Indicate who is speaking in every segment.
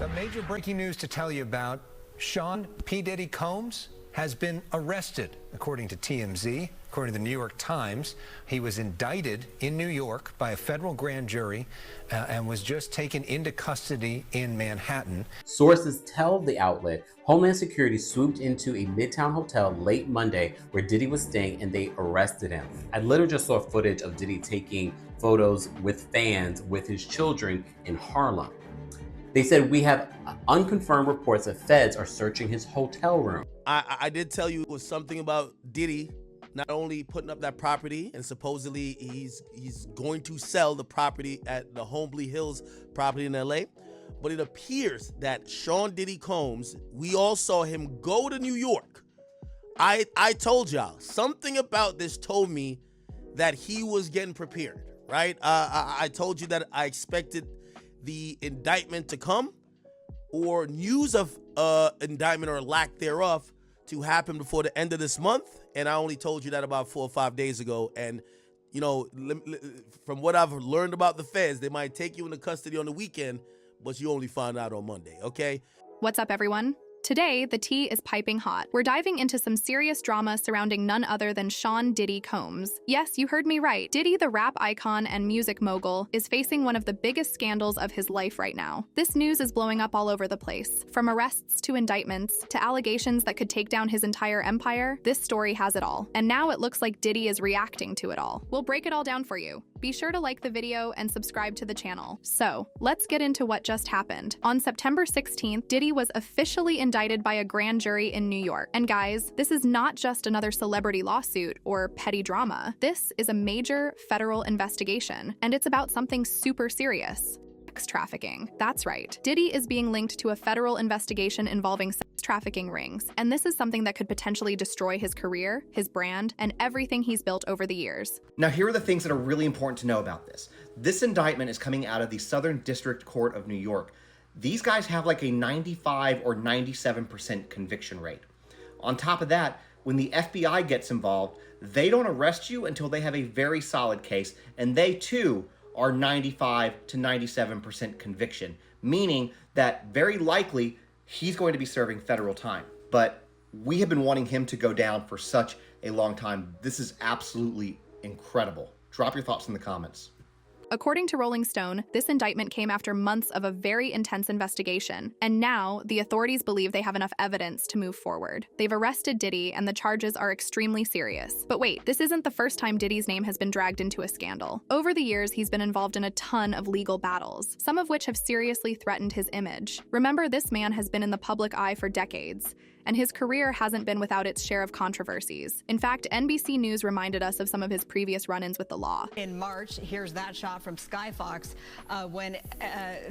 Speaker 1: Some major breaking news to tell you about. Sean P. Diddy Combs has been arrested, according to TMZ. According to the New York Times, he was indicted in New York by a federal grand jury and was just taken into custody in Manhattan.
Speaker 2: Sources tell the outlet Homeland Security swooped into a Midtown hotel late Monday where Diddy was staying and they arrested him. I literally just saw footage of Diddy taking photos with fans with his children in Harlem. They said, we have unconfirmed reports that feds are searching his hotel room.
Speaker 3: I did tell you it was something about Diddy not only putting up that property, and supposedly he's going to sell the property at the Homely Hills property in LA, but it appears that Sean Diddy Combs, we all saw him go to New York. I told y'all, something about this told me that he was getting prepared, right? I told you that I expected the indictment to come, or news of indictment or lack thereof to happen before the end of this month. And I only told you that about 4 or 5 days ago. And, you know, from what I've learned about the feds, they might take you into custody on the weekend, but you only find out on Monday, okay?
Speaker 4: What's up, everyone? Today, the tea is piping hot. We're diving into some serious drama surrounding none other than Sean Diddy Combs. Yes, you heard me right. Diddy, the rap icon and music mogul, is facing one of the biggest scandals of his life right now. This news is blowing up all over the place. From arrests to indictments to allegations that could take down his entire empire, this story has it all. And now it looks like Diddy is reacting to it all. We'll break it all down for you. Be sure to like the video and subscribe to the channel. So, let's get into what just happened. On September 16th, Diddy was officially indicted by a grand jury in New York. And guys, this is not just another celebrity lawsuit or petty drama. This is a major federal investigation, and it's about something super serious. Sex trafficking. That's right. Diddy is being linked to a federal investigation involving sex trafficking rings, and this is something that could potentially destroy his career, his brand, and everything he's built over the years.
Speaker 5: Now, here are the things that are really important to know about this. This indictment is coming out of the Southern District Court of New York. These guys have like a 95 or 97% conviction rate. On top of that, when the FBI gets involved, they don't arrest you until they have a very solid case, and they too are 95 to 97% conviction, meaning that very likely he's going to be serving federal time. But we have been wanting him to go down for such a long time. This is absolutely incredible. Drop your thoughts in the comments.
Speaker 4: According to Rolling Stone, this indictment came after months of a very intense investigation, and now the authorities believe they have enough evidence to move forward. They've arrested Diddy, and the charges are extremely serious. But wait, this isn't the first time Diddy's name has been dragged into a scandal. Over the years, he's been involved in a ton of legal battles, some of which have seriously threatened his image. Remember, this man has been in the public eye for decades, and his career hasn't been without its share of controversies. In fact, NBC News reminded us of some of his previous run-ins with the law.
Speaker 6: In March, here's that shot from Sky Fox when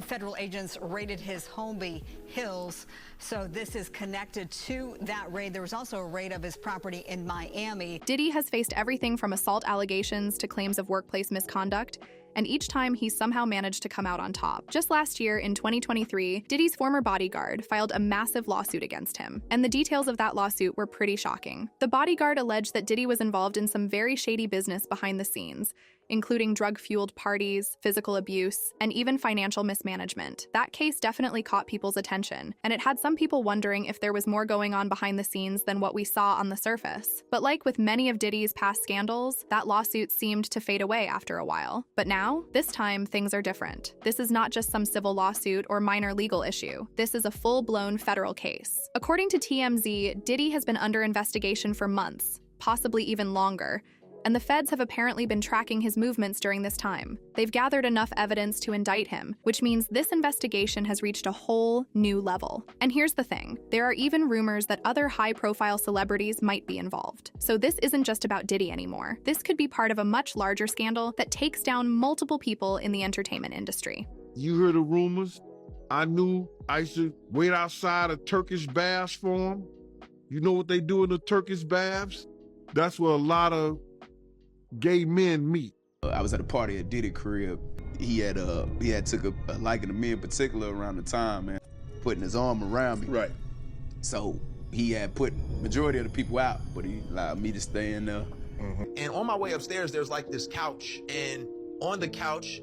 Speaker 6: federal agents raided his Homely Hills. So this is connected to that raid. There was also a raid of his property in Miami.
Speaker 4: Diddy has faced everything from assault allegations to claims of workplace misconduct, and each time he somehow managed to come out on top. Just last year, in 2023, Diddy's former bodyguard filed a massive lawsuit against him, and the details of that lawsuit were pretty shocking. The bodyguard alleged that Diddy was involved in some very shady business behind the scenes, including drug-fueled parties, physical abuse, and even financial mismanagement. That case definitely caught people's attention, and it had some people wondering if there was more going on behind the scenes than what we saw on the surface. But like with many of Diddy's past scandals, that lawsuit seemed to fade away after a while. But now, this time, things are different. This is not just some civil lawsuit or minor legal issue. This is a full-blown federal case. According to TMZ, Diddy has been under investigation for months, possibly even longer, and the feds have apparently been tracking his movements during this time. They've gathered enough evidence to indict him, which means this investigation has reached a whole new level. And here's the thing, there are even rumors that other high-profile celebrities might be involved. So this isn't just about Diddy anymore. This could be part of a much larger scandal that takes down multiple people in the entertainment industry.
Speaker 7: You heard the rumors. I knew I used to wait outside of Turkish baths for them. You know what they do in the Turkish baths? That's where a lot of gay men meet.
Speaker 8: I was at a party at Diddy crib. He had took a liking to me in particular around the time, man, putting his arm around me.
Speaker 7: Right.
Speaker 8: So he had put majority of the people out, but he allowed me to stay in there.
Speaker 9: And on my way upstairs, there's like this couch, and on the couch,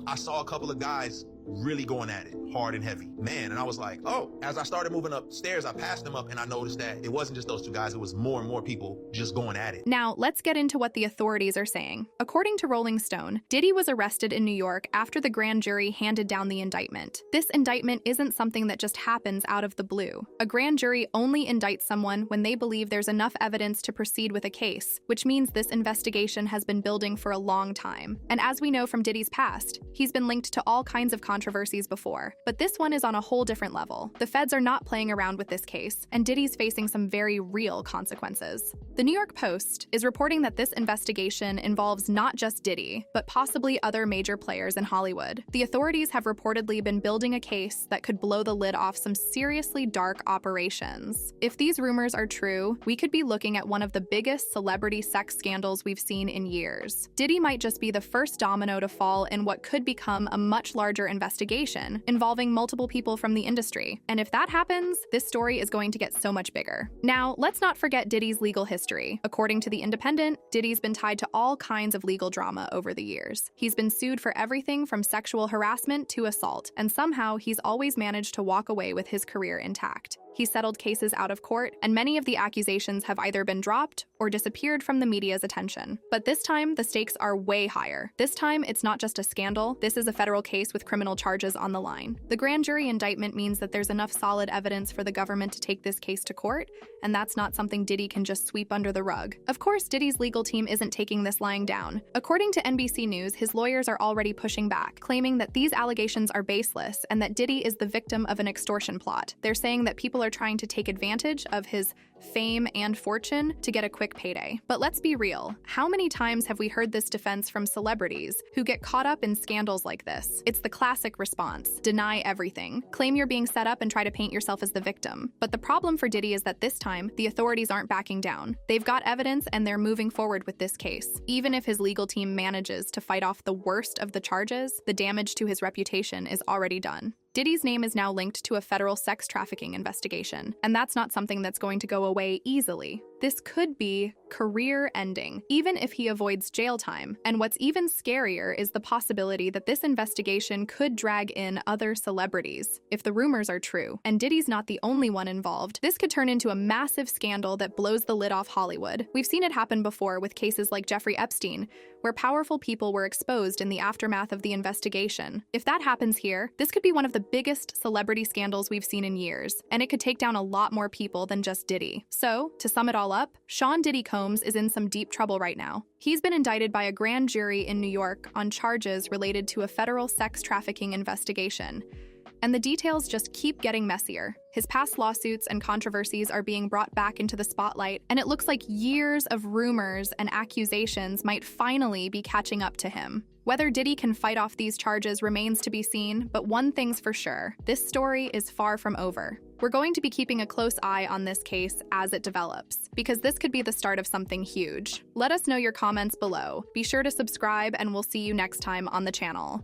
Speaker 9: I saw a couple of guys really going at it hard and heavy. Man, and I was like, oh, as I started moving upstairs, I passed them up and I noticed that it wasn't just those two guys, it was more and more people just going at it.
Speaker 4: Now, let's get into what the authorities are saying. According to Rolling Stone, Diddy was arrested in New York after the grand jury handed down the indictment. This indictment isn't something that just happens out of the blue. A grand jury only indicts someone when they believe there's enough evidence to proceed with a case, which means this investigation has been building for a long time. And as we know from Diddy's past, he's been linked to all kinds of controversies before. But this one is on a whole different level. The feds are not playing around with this case, and Diddy's facing some very real consequences. The New York Post is reporting that this investigation involves not just Diddy, but possibly other major players in Hollywood. The authorities have reportedly been building a case that could blow the lid off some seriously dark operations. If these rumors are true, we could be looking at one of the biggest celebrity sex scandals we've seen in years. Diddy might just be the first domino to fall in what could become a much larger investigation involving multiple people from the industry. And if that happens, this story is going to get so much bigger. Now, let's not forget Diddy's legal history. According to The Independent, Diddy's been tied to all kinds of legal drama over the years. He's been sued for everything from sexual harassment to assault, and somehow he's always managed to walk away with his career intact. He settled cases out of court, and many of the accusations have either been dropped or disappeared from the media's attention. But this time, the stakes are way higher. This time, it's not just a scandal, this is a federal case with criminal charges on the line. The grand jury indictment means that there's enough solid evidence for the government to take this case to court, and that's not something Diddy can just sweep under the rug. Of course, Diddy's legal team isn't taking this lying down. According to NBC News, his lawyers are already pushing back, claiming that these allegations are baseless and that Diddy is the victim of an extortion plot. They're saying that people are trying to take advantage of his fame and fortune to get a quick payday. But let's be real, how many times have we heard this defense from celebrities who get caught up in scandals like this? It's the classic response: deny everything, claim you're being set up and try to paint yourself as the victim. But the problem for Diddy is that this time, the authorities aren't backing down. They've got evidence and they're moving forward with this case. Even if his legal team manages to fight off the worst of the charges, the damage to his reputation is already done. Diddy's name is now linked to a federal sex trafficking investigation, and that's not something that's going to go away easily. This could be career-ending, even if he avoids jail time. And what's even scarier is the possibility that this investigation could drag in other celebrities, if the rumors are true. And Diddy's not the only one involved. This could turn into a massive scandal that blows the lid off Hollywood. We've seen it happen before with cases like Jeffrey Epstein, where powerful people were exposed in the aftermath of the investigation. If that happens here, this could be one of the biggest celebrity scandals we've seen in years, and it could take down a lot more people than just Diddy. So, to sum it all up, Sean Diddy Combs is in some deep trouble right now. He's been indicted by a grand jury in New York on charges related to a federal sex trafficking investigation. And the details just keep getting messier. His past lawsuits and controversies are being brought back into the spotlight, and it looks like years of rumors and accusations might finally be catching up to him. Whether Diddy can fight off these charges remains to be seen, but one thing's for sure: this story is far from over. We're going to be keeping a close eye on this case as it develops, because this could be the start of something huge. Let us know your comments below. Be sure to subscribe, and we'll see you next time on the channel.